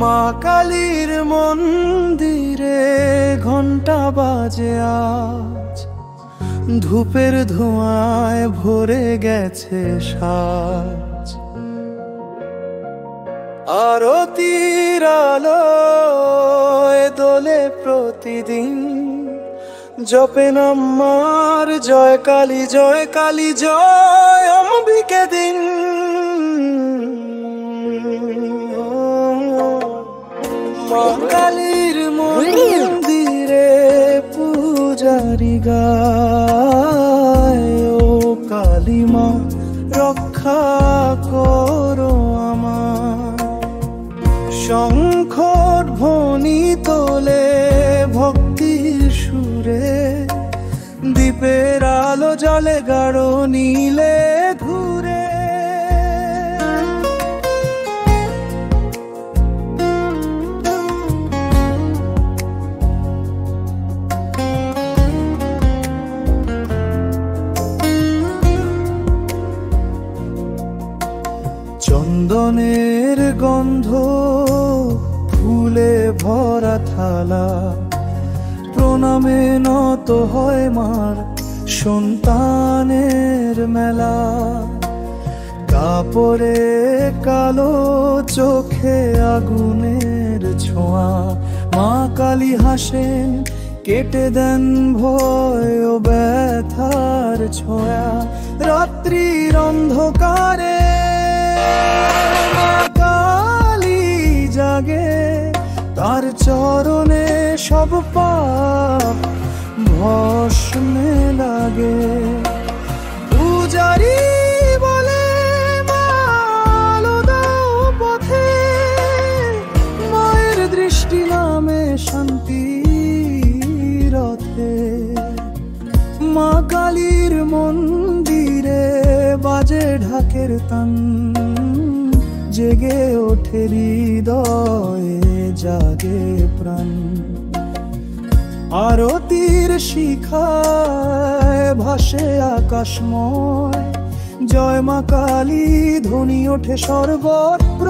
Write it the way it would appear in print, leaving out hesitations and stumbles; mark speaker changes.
Speaker 1: মা কালীর মন্দিরে ঘন্টা বাজে আজ, ধূপের ধোঁয়ায় ভরে গেছে সাজ। আরতির আলোয় দোলে প্রতিদিন, জপেন আমার জয় কালী জয় কালী জয় অম্বিকে দিন। মা কালীর মন্দিরে পূজারি গায়, ও কালী মা রক্ষা করো আমার। শঙ্খ ধ্বনি তোলে ভক্তির সুরে, দীপের আলো জলে গাঢ় নীলে ঘুরে। চন্দনের গন্ধ, ফুলে ভরা থালা, প্রণামে নত হয় মার সন্তানের মেলা। কাপড়ে কালো, চোখে আগুনের ছোঁয়া, মা কালী হাসেন কেটে দেন ভয় ও ব্যথার ছোঁয়া। রাত্রির অন্ধকারে মা কালী জাগে, তার চরণে সব পাপ ভস্মে লাগে। পূজারি বলে মা আলো দাও পথে, মায়ের দৃষ্টি নামে শান্তি রথে। মা কালীর মন্দিরে বাজে ঢাকের তান, জেগে ওঠে হৃদয়ে জাগে প্রাণ। আরতির শিখায় ভাসে আকাশময়, জয় মা কালী ধ্বনি ওঠে সর্বত্র।